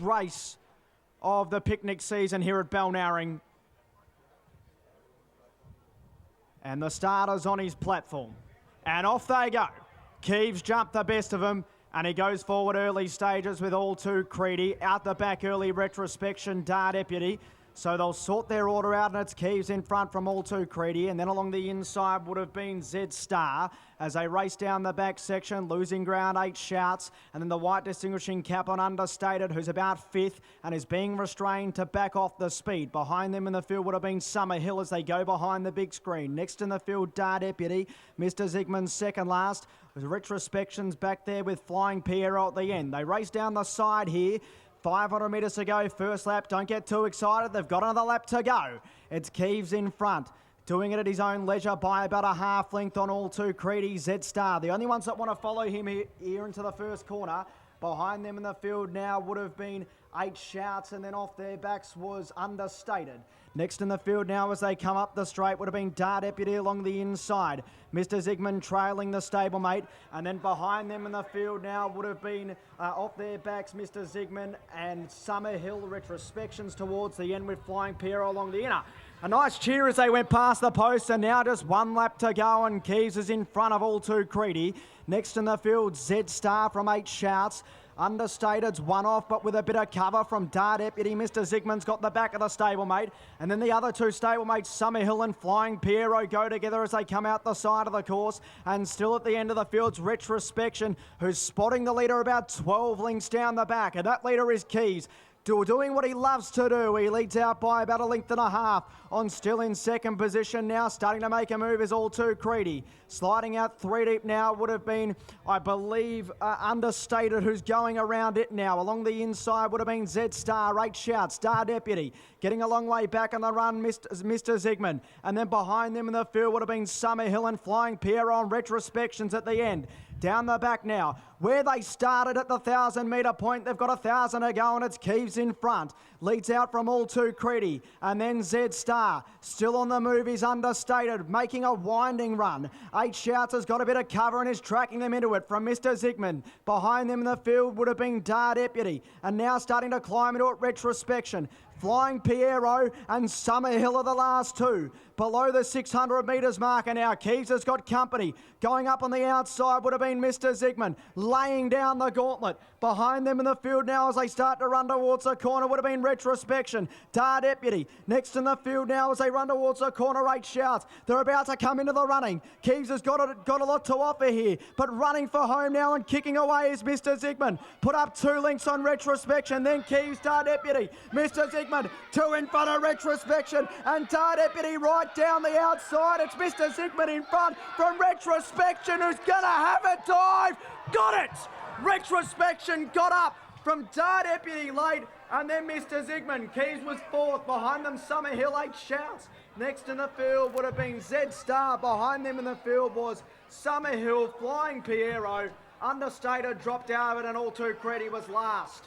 race of the picnic season here at Balnarring. And the starter's on his platform. And off they go. Keeves jumped the best of them, and he goes forward early stages with All Too Creedy. Out the back early, Retrospection, Dar Deputy. So they'll sort their order out, and it's Keeves in front from All Too Creedy. And then along the inside would have been Z Star as they race down the back section, losing ground, 8 Shouts. And then the white distinguishing cap on Understated, who's about 5th and is being restrained to back off the speed. Behind them in the field would have been Summer Hill as they go behind the big screen. Next in the field, Dar Deputy. Mr. Zigman's second last. Retrospection's back there with Flying Piero at the end. They race down the side here. 500 metres to go, first lap. Don't get too excited. They've got another lap to go. It's Keeves in front, doing it at his own leisure by about a half length on All Too Creedy, Z Star. The only ones that want to follow him here into the first corner. Behind them in the field now would have been 8 Shouts, and then off their backs was Understated. Next in the field now as they come up the straight would have been Dar Deputy along the inside. Mr. Zigman trailing the stablemate, and then behind them in the field now would have been off their backs Mr. Zigman and Summer Hill. Retrospections towards the end with Flying Piero along the inner. A nice cheer as they went past the post, and now just one lap to go, and Keeves is in front of All Too Creedy. Next in the field, Z Star from 8 Shouts. Understated's one off, but with a bit of cover from Dar Deputy. Mr. Zigman's got the back of the stablemate. And then the other two stablemates, Summer Hill and Flying Piero, go together as they come out the side of the course. And still at the end of the field's Retrospection, who's spotting the leader about 12 lengths down the back. And that leader is Keeves, doing what he loves to do. He leads out by about a length and a half. On still in second position now, starting to make a move is All Too Creedy. Sliding out 3 deep now would have been, I believe, Understated, who's going around it now. Along the inside would have been Z Star, 8 Shouts, Dar Deputy. Getting a long way back on the run, Mr. Zigman. And then behind them in the field would have been Summer Hill and Flying Piero on Retrospections at the end. Down the back now, where they started at the 1,000 metre point, they've got 1,000 to go, and it's Keeves in front. Leads out from All Too Creedy, and then Z Star. Still on the move is Understated, making a winding run. 8 Shouts has got a bit of cover and is tracking them into it from Mr. Zigman. Behind them in the field would have been Dar Deputy, and now starting to climb into it, Retrospection. Flying Piero and Summer Hill are the last two. Below the 600 metres marker now, Keeves has got company. Going up on the outside would have been Mr. Zigman, laying down the gauntlet. Behind them in the field now as they start to run towards the corner would have been Retrospection. Dar Deputy. Next in the field now as they run towards the corner, 8 Shouts. They're about to come into the running. Keeves has got a lot to offer here, but running for home now and kicking away is Mr. Zigman. Put up 2 lengths on Retrospection, then Keeves, Dar Deputy. Mr. Zigman, 2 in front of Retrospection, and Dar Deputy right down the outside. It's Mr. Zigman in front from Retrospection, who's going to have a dive. Got it! Retrospection got up from Dar Deputy late, and then Mr. Zigman. Keeves was 4th. Behind them, Summer Hill, 8 Shouts. Next in the field would have been Z Star. Behind them in the field was Summer Hill, Flying Piero. Understated dropped out of it, and All Too Creedy was last.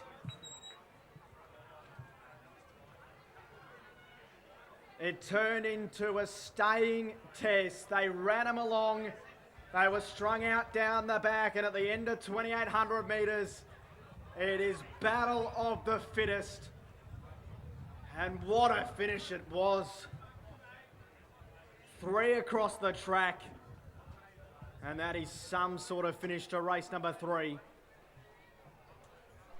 It turned into a staying test. They ran them along. They were strung out down the back, and at the end of 2,800 metres, it is battle of the fittest. And what a finish it was. 3 across the track. And that is some sort of finish to race number 3.